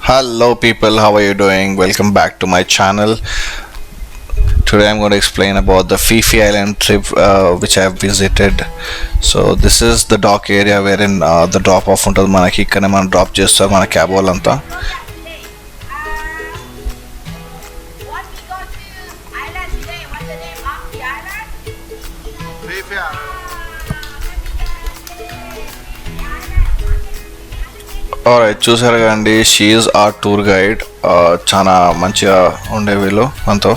Hello people, how are you doing? Welcome back to my channel. Today I'm going to explain about the PHI-PHI Island trip which I have visited. So this is the dock area wherein the drop off ఉంటుంది మనకి ఇక్కడనే మనం drop చేస్తారు మన cab వాళ్ళంతా. What we go to island today? What's the name of the island? Alright, చూసారు కదండి, she is are tour guide. చాలా మంచిగా ఉండే వీళ్ళు మనతో.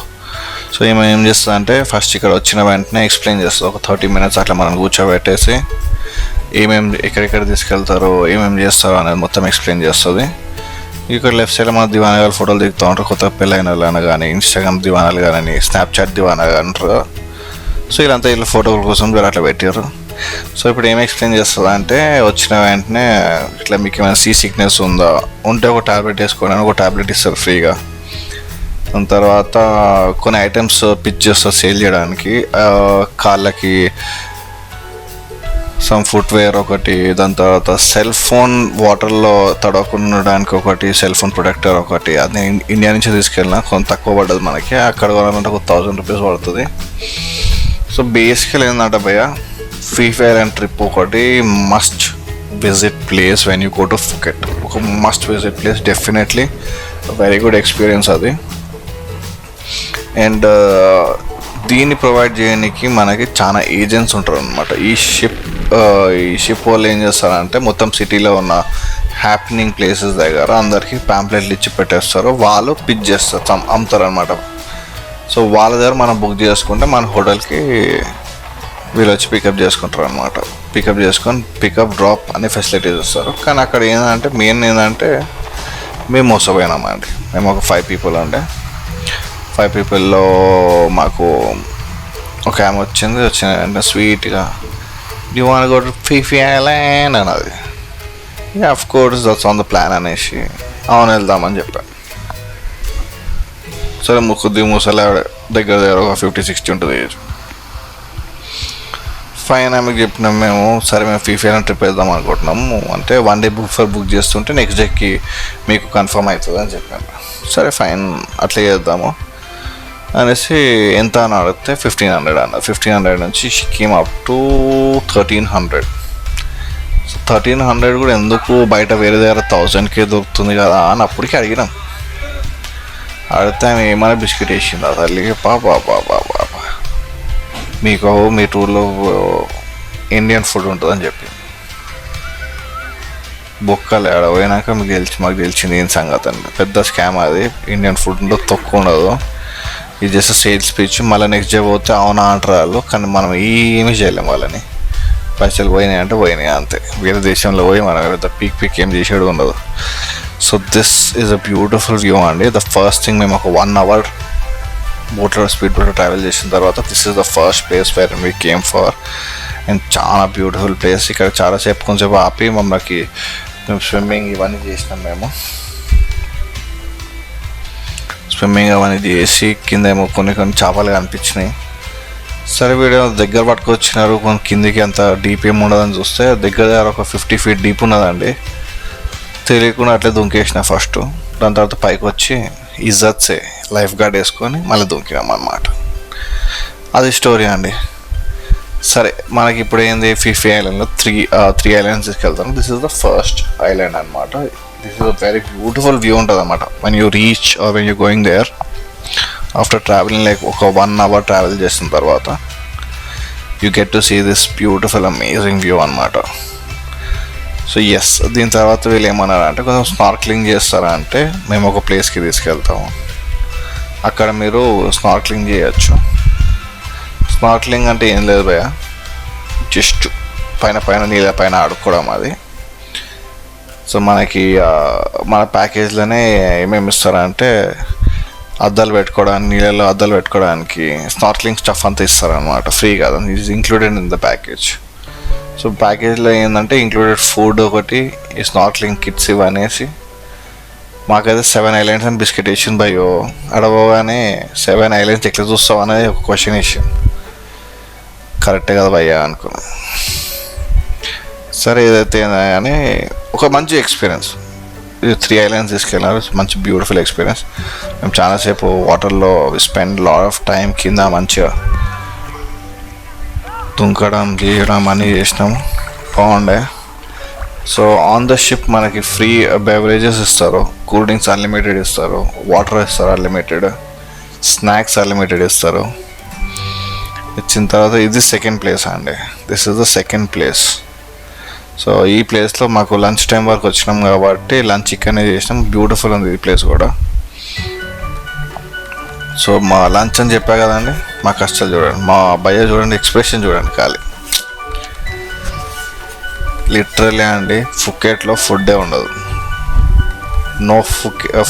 సో ఈమె ఏం చేస్తుంది అంటే ఫస్ట్ ఇక్కడ వచ్చిన వెంటనే ఎక్స్ప్లెయిన్ చేస్తుంది. ఒక 30 minutes అట్లా మనం కూర్చోబెట్టేసి ఎక్కడెక్కడ తీసుకెళ్తారో ఏమేమి చేస్తారో అనేది మొత్తం ఎక్స్ప్లెయిన్ చేస్తుంది. ఇక్కడ లెఫ్ట్ సైడ్ మన దివానాలు ఫోటోలు దిగుతూ ఉంటారు. కొత్త పెళ్ళైన వాళ్ళని కానీ, ఇన్స్టాగ్రామ్ దివానాలు కానీ, స్నాప్చాట్ దివానా అంటారు. సో వీళ్ళంతా వీళ్ళ ఫోటోల కోసం మీరు అట్లా పెట్టారు. సో ఇప్పుడు ఏం ఎక్స్ప్లెయిన్ చేస్తుంది అంటే వచ్చిన వెంటనే ఇట్లా మీకు ఏమైనా సీ సిక్నెస్ ఉందా, ఉంటే ఒక ట్యాబ్లెట్ వేసుకోవడానికి ఒక ట్యాబ్లెట్ ఇస్తారు ఫ్రీగా. దాని తర్వాత కొన్ని ఐటమ్స్ పిచ్ చేస్తారు సేల్ చేయడానికి. కాళ్ళకి సమ్ ఫుట్వేర్ ఒకటి, దాని తర్వాత సెల్ ఫోన్ వాటర్లో తడవకుండా ఉండడానికి ఒకటి, సెల్ ఫోన్ ప్రొటెక్టర్ ఒకటి. అది ఇండియా నుంచి తీసుకెళ్ళినా కొంత తక్కువ పడ్డది మనకి. అక్కడ కొనాలంటే ఒక 1000 రూపీస్ పడుతుంది. సో బేసికల్ ఏంటంటే భయ్య, PHI-PHI Island ట్రిప్ ఒకటి must visit place when you go to Phuket. ఒక must visit place, definitely very good experience అది. అండ్ దీన్ని ప్రొవైడ్ చేయడానికి మనకి చాలా ఏజెంట్స్ ఉంటారు అనమాట. ఈ షిప్ వాళ్ళు ఏం చేస్తారంటే మొత్తం సిటీలో ఉన్న హ్యాపెనింగ్ ప్లేసెస్ దగ్గర అందరికీ ప్యాంప్లెట్లు ఇచ్చి పెట్టేస్తారు. వాళ్ళు పిచ్ చేస్తారు, అమ్ముతారు అనమాట. సో వాళ్ళ దగ్గర మనం బుక్ చేసుకుంటే మన హోటల్కి వీళ్ళు వచ్చి పికప్ చేసుకుంటారు అనమాట. పికప్ చేసుకొని పికప్ డ్రాప్ అనే ఫెసిలిటీస్ ఇస్తారు. కానీ అక్కడ ఏంటంటే మెయిన్ ఏంటంటే మేము మోసపోయినామండి. మేము ఒక 5 people ఉండే. 5 peopleలో మాకు ఒక ఆమె వచ్చిందంటే స్వీట్గా you want go to PHI-PHI Island అన్నది. Of course that's on the plan అనేసి అవును వెళ్దామని చెప్పాను. సరే ముసలి దగ్గర ఒక 50-60 ఉంటుంది ఏజ్. ఫైన్ ఆమెకు చెప్పినాం మేము, సరే మేము PHI-PHI Island ట్రిప్ వెళ్దాం అనుకుంటున్నాము అంటే 1 day బుక్ చేస్తుంటే నెక్స్ట్ డేకి మీకు కన్ఫర్మ్ అవుతుంది అని చెప్పాను. సరే ఫైన్ అట్లా చేద్దాము అనేసి ఎంత అని అడిగితే 1500 అన్నారు. 1500 నుంచి కేమ్ అప్ టు 1300. సో 1300 కూడా ఎందుకు, బయట వేరే దగ్గర 1000కే దొరుకుతుంది కదా అని అప్పటికి అడిగినాం. అడిగితే ఆమె ఏమైనా బిస్కెట్ వేసింది ఆ తల్లికి. పాపా మీకు మీ టూర్లో ఇండియన్ ఫుడ్ ఉంటుందని చెప్పి బొక్కలు ఆడ పోయినాక మాకు తెలిసింది ఏం సంగతి అండి. పెద్ద స్కామ్ అది. ఇండియన్ ఫుడ్లో తక్కువ ఉండదు. ఇది జస్ట్ సేల్స్ పిచ్. మళ్ళీ నెక్స్ట్ డే పోతే అవునా అంటారు వాళ్ళు. కానీ మనం ఏమీ చేయలేము వాళ్ళని. పైసలు పోయినాయి అంటే పోయినాయి అంతే. వేరే దేశంలో పోయి మనం పెద్ద పీక్ ఏం చేసేది ఉండదు. So this is a beautiful view అండి. ద ఫస్ట్ థింగ్, మేము ఒక 1 hour బోట్లో స్పీడ్ బోట్లో ట్రావెల్ చేసిన తర్వాత this is the first place where we came for. And చాలా బ్యూటిఫుల్ ప్లేస్. ఇక్కడ చాలాసేపు కొంచెం ఆపి మేము స్విమ్మింగ్ ఇవన్నీ చేసినాం. స్విమ్మింగ్ అవన్నీ చేసి కింద ఏమో కొన్ని చేపలు కనిపించినాయి. సరే వీడియో దగ్గర పట్టుకొచ్చినారు. కొన్ని కిందికి అంత డీప్ ఏమి ఉండదని చూస్తే దగ్గర ఒక 50 feet డీప్ ఉన్నదండి. తెలియకుండా అట్లే దుంకేసిన ఫస్ట్. దాని తర్వాత పైకి వచ్చి ఇజ్జత్సే లైఫ్ గార్డ్ వేసుకొని మళ్ళీ దుంకినాం అన్నమాట. అది స్టోరీ అండి. సరే మనకి ఇప్పుడు ఏంది, PHI-PHI Islandలో 3 islands తీసుకెళ్తాను. This is the first island అనమాట. This is a very beautiful view ఉంటుంది అనమాట. When you reach or when you going there after traveling like ఒక 1 hour ట్రావెల్ చేసిన తర్వాత you get to see this beautiful amazing view అనమాట. So yes, దీని తర్వాత వీళ్ళు ఏమన్నారా అంటే కొంచెం స్నార్క్లింగ్ చేస్తారా అంటే మేము ఒక ప్లేస్కి తీసుకెళ్తాము. అక్కడ మీరు స్నార్క్లింగ్ చేయొచ్చు. స్నార్క్లింగ్ అంటే ఏం లేదు భయ్య, జస్ట్ పైన నీళ్ళ పైన ఆడుకోవడం అది. సో మనకి మన ప్యాకేజ్లోనే ఏమేమి ఇస్తారంటే అద్దాలు పెట్టుకోవడానికి, నీళ్ళలో అద్దాలు పెట్టుకోవడానికి స్నార్క్లింగ్ స్టఫ్ అంతా ఇస్తారనమాట. ఫ్రీ కాదు, is included in the package. So ప్యాకేజ్లో ఏంటంటే ఇంక్లూడెడ్ ఫుడ్ ఒకటి, ఈ స్నార్క్లింగ్ కిట్స్ ఇవనేసి మాకైతే 7 islands అని బిస్కెట్ వేసింది భయ్యో. అడవగానే 7 islands ఎట్లా చూస్తావు అనేది ఒక క్వశ్చన్ వేసింది. కరెక్టే కదా భయ్యా అనుకున్నా. సరే ఏదైతే కానీ ఒక మంచి ఎక్స్పీరియన్స్. ఇది 3 ఐలాండ్స్ తీసుకెళ్ళినారు. మంచి బ్యూటిఫుల్ ఎక్స్పీరియన్స్. మేము చాలాసేపు వాటర్లో స్పెండ్ లాట్ ఆఫ్ టైం కింద మంచిగా తుంకడం గీయడం అన్నీ చేసినాము. బాగుండే. సో ఆన్ ద షిప్ మనకి ఫ్రీ బెవరేజెస్ ఇస్తారు. కూల్ డ్రింక్స్ అన్లిమిటెడ్ ఇస్తారు, వాటర్ ఇస్తారు అన్లిమిటెడ్, స్నాక్స్ అన్లిమిటెడ్ ఇస్తారు. ఇచ్చిన తర్వాత ఇది సెకండ్ ప్లేస్ అండి. This is the second place. So ఈ ప్లేస్లో మాకు లంచ్ టైం వరకు వచ్చినాం కాబట్టి లంచ్ ఇక్కడనే చేసినాం. బ్యూటిఫుల్ ఉంది ఈ ప్లేస్ కూడా. సో మా లంచ్ అని చెప్పా కదండి, మా కష్టాలు చూడండి, మా భయ్య చూడండి, ఎక్స్ప్రెషన్ చూడండి ఖాళీ. లిటరలీ అండి, ఫుకెట్లో ఫుడ్డే ఉండదు.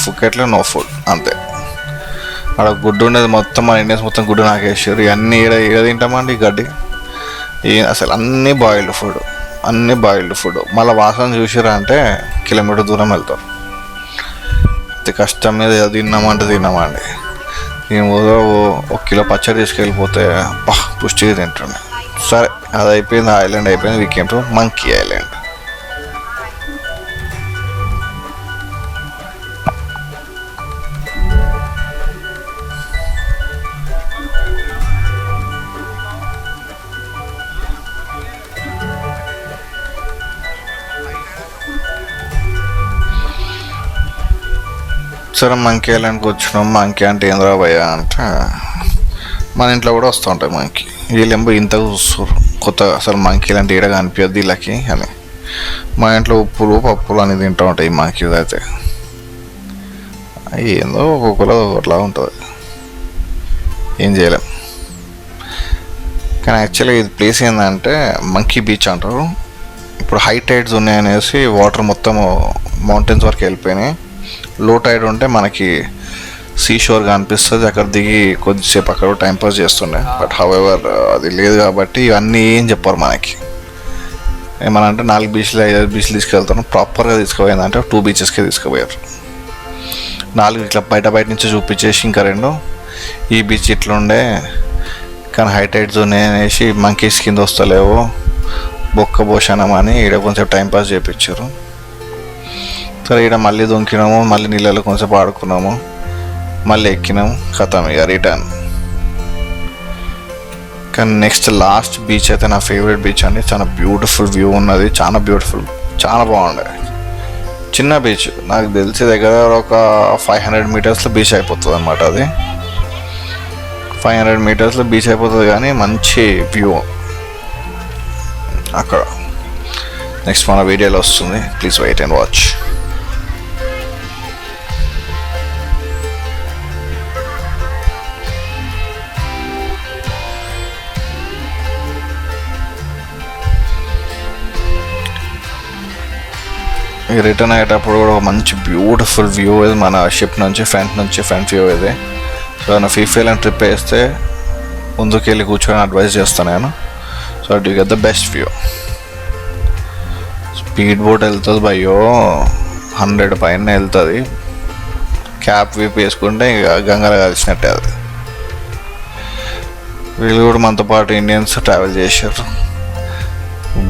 ఫుకెట్లో నో ఫుడ్ అంతే. అక్కడ గుడ్డు ఉండేది మొత్తం, మన ఇండియన్స్ మొత్తం గుడ్డు నాకేసారు. ఇవన్నీ ఏడ తింటామండి గడ్డి. అసలు అన్నీ బాయిల్డ్ ఫుడ్. మళ్ళీ వాసన చూసారా అంటే కిలోమీటర్ దూరం వెళ్తాం. అతి కష్టం మీద తిన్నామండి. నేను 1 కిలో పచ్చడి తీసుకెళ్ళిపోతే పుష్టిగా తింటుండే. సరే అది అయిపోయింది, ఐలాండ్ అయిపోయింది. We came to monkey island. సరే మంకీ ఐలాండ్కి వచ్చినాం. మంకీ అంటే ఏంద్రా భయ్య అంటే, మన ఇంట్లో కూడా వస్తూ ఉంటాయి మంకీ. వీళ్ళేమో ఇంతగా చూస్తారు కొత్తగా, అసలు మంకీ అంటే ఈడగా అనిపించద్దు వీళ్ళకి అని. మా ఇంట్లో ఉప్పులు పప్పులు అని తింటూ ఉంటాయి ఈ మంకీ అయితే. ఏందో ఒక్కొక్కరు ఒకలా ఉంటుంది, ఏం చేయలేం. కానీ యాక్చువల్గా ఇది ప్లేస్ ఏంటంటే మంకీ బీచ్ అంటారు. ఇప్పుడు హై టైడ్స్ ఉన్నాయనేసి వాటర్ మొత్తం మౌంటైన్స్ వరకు వెళ్ళిపోయినాయి. లో టైడ్ ఉంటే మనకి సీ షోర్గా అనిపిస్తుంది. అక్కడ దిగి కొద్దిసేపు అక్కడ టైంపాస్ చేస్తుండే. బట్ హౌఎవర్ అది లేదు కాబట్టి ఇవన్నీ ఏం చెప్పారు మనకి. ఏమనంటే 4 బీచ్లు 5 బీచ్లు తీసుకెళ్తాను. ప్రాపర్గా తీసుకుపోయిందంటే 2 బీచెస్కే తీసుకుపోయారు. 4 ఇట్లా బయట నుంచి చూపించేసి ఇంకా 2 ఈ బీచ్ ఇట్లుండే కానీ హై టైడ్స్ ఉన్నాయనేసి మంకీస్ కింద వస్తలేవు బొక్క భోషణం అని ఈడ కొంచెం టైంపాస్ చేయించారు. సరే ఈడ మళ్ళీ దొంకినాము, మళ్ళీ నీళ్ళలో కొంచెం ఆడుకున్నాము, మళ్ళీ ఎక్కినాము, ఖతం ఇక రిటర్న్. కానీ నెక్స్ట్ లాస్ట్ బీచ్ అయితే నా ఫేవరెట్ బీచ్ అండి. చాలా బ్యూటిఫుల్ వ్యూ ఉన్నది, చాలా బాగుండే. చిన్న బీచ్, నాకు తెలిసి దగ్గర ఒక 500 మీటర్స్లో బీచ్ అయిపోతుంది అనమాట. అది 500 మీటర్స్లో బీచ్ అయిపోతుంది కానీ మంచి వ్యూ అక్కడ. నెక్స్ట్ మన వీడియోలో వస్తుంది, please wait and watch. Return అయ్యేటప్పుడు కూడా ఒక మంచి బ్యూటిఫుల్ వ్యూ ఇది మన షిప్ నుంచి ఫ్రంట్ వ్యూ ఇది. సో నా ఫీఫీల్ అండ్ ట్రిప్ వేస్తే ముందుకు వెళ్ళి కూర్చొని అడ్వైజ్ చేస్తాను నేను. So you get the best view. Speed boat వెళ్తుంది భయ్యో, 100 పైన వెళ్తుంది. క్యాప్ వీప్ వేసుకుంటే ఇంకా గంగలో కలిసినట్టే అది. వీళ్ళు కూడా మనతో పాటు ఇండియన్స్ ట్రావెల్ చేశారు.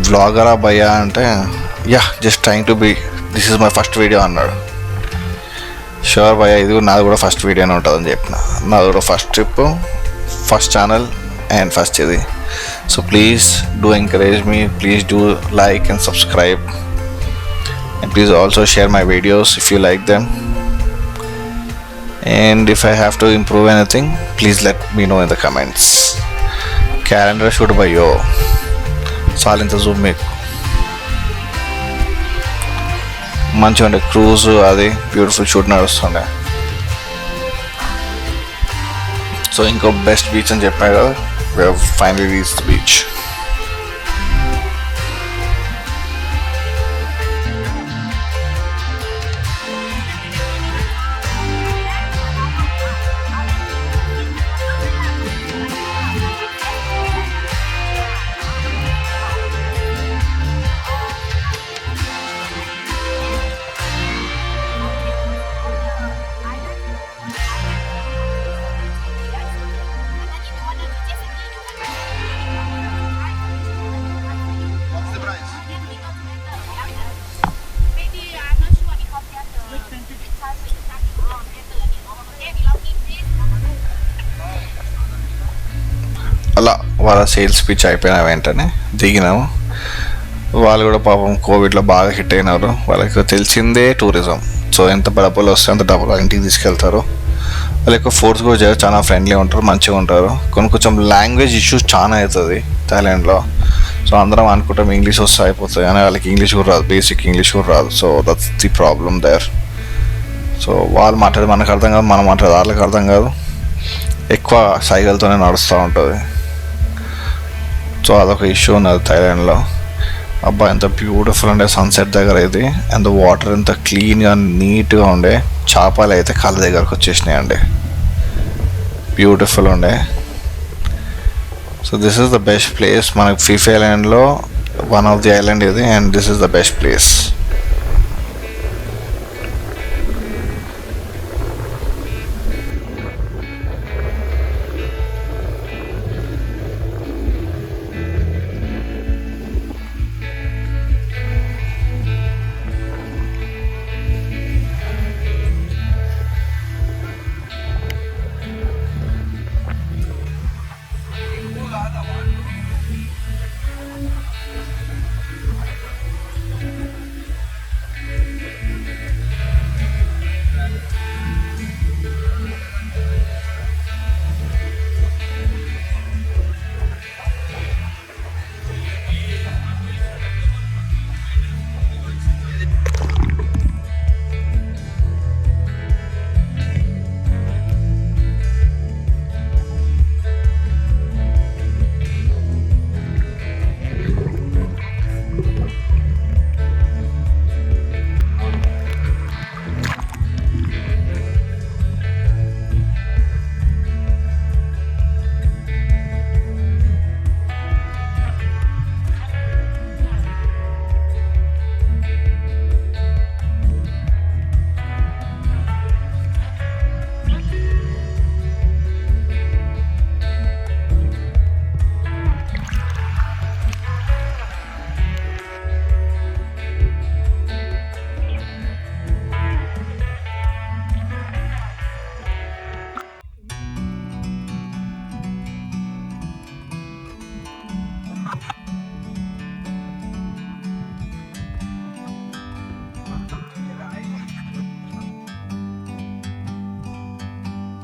వ్లాగరా భయ్యా అంటే just trying to be, this is my first video అన్నాడు. షూర్ భయ్యా, ఇది కూడా నాది కూడా ఫస్ట్ వీడియోనే ఉంటుందని చెప్పిన. నాది కూడా first trip, first channel and first ఇది. So please do encourage me, please do like and subscribe, and please also share my videos if you like them, and if I have to improve anything please let me know in the comments. Calendar shoot భయ్యో చాలింత zoom మీకు మంచిగా ఉండే. Cruise అది beautiful shoot నడుస్తుండే. So ఇంకో best beach అని చెప్పాను కదా, we have finally reached the beach. అలా వాళ్ళ సేల్స్ పిచ్ అయిపోయిన వెంటనే దిగినాము. వాళ్ళు కూడా పాపం కోవిడ్లో బాగా హిట్ అయినారు. వాళ్ళకి తెలిసిందే టూరిజం. సో ఎంత డబ్బులు వస్తే అంత డబ్బులు ఇంటికి తీసుకెళ్తారు. వాళ్ళు ఎక్కువ ఫోర్స్ కూడా చేయరు, చాలా ఫ్రెండ్లీ ఉంటారు, మంచిగా ఉంటారు. కొంచెం లాంగ్వేజ్ ఇష్యూస్ చాలా అవుతుంది థాయిలాండ్లో. సో అందరం అనుకుంటాం ఇంగ్లీష్ వస్తే అయిపోతుంది, కానీ వాళ్ళకి ఇంగ్లీష్ కూడా రాదు, బేసిక్ ఇంగ్లీష్ కూడా రాదు. So that's the problem there. So వాళ్ళు మాట్లాడేది మనకు అర్థం కాదు, మనం మాట్లాడేది వాళ్ళకి అర్థం కాదు. ఎక్కువ సైకిల్తోనే నడుస్తూ ఉంటుంది. సో అదొక ఇష్యూ ఉన్నది థాయిలాండ్లో. అబ్బా ఎంత బ్యూటిఫుల్ ఉండే సన్సెట్ దగ్గర ఇది. అండ్ వాటర్ ఎంత క్లీన్గా నీట్గా ఉండే. చేపలు అయితే కళ్ళ దగ్గరకు వచ్చేసినాయి అండి, బ్యూటిఫుల్ ఉండే. So this is the best place మనకి ఫిఫీ ఐలాండ్లో వన్ ఆఫ్ ది ఐలాండ్ ఇది. And this is the best place.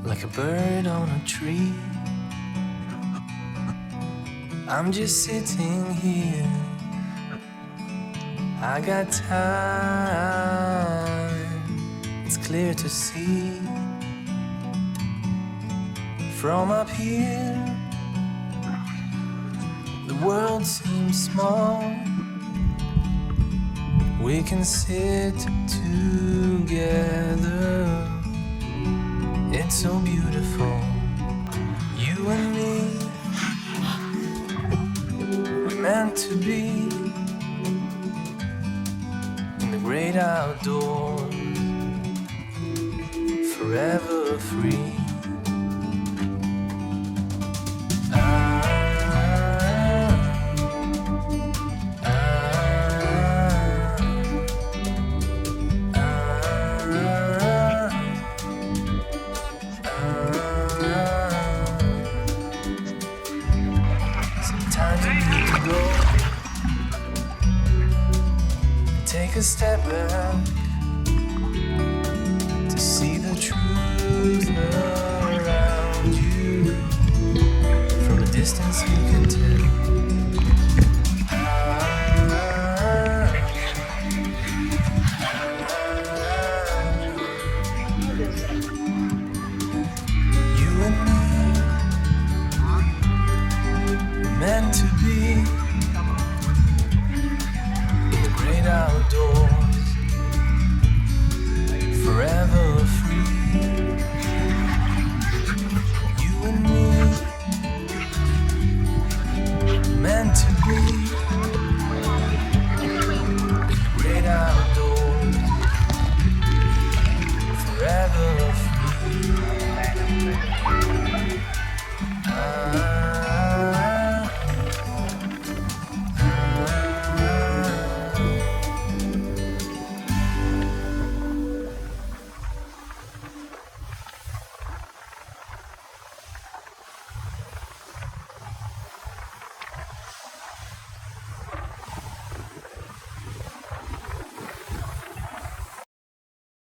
Like a bird on a tree, I'm just sitting here. I got time, it's clear to see. From up here, the world seems small. We can sit together. It's so beautiful, you and me. We're meant to be in the great outdoors, forever free. Take a step back to see the truth around you. From a distance you can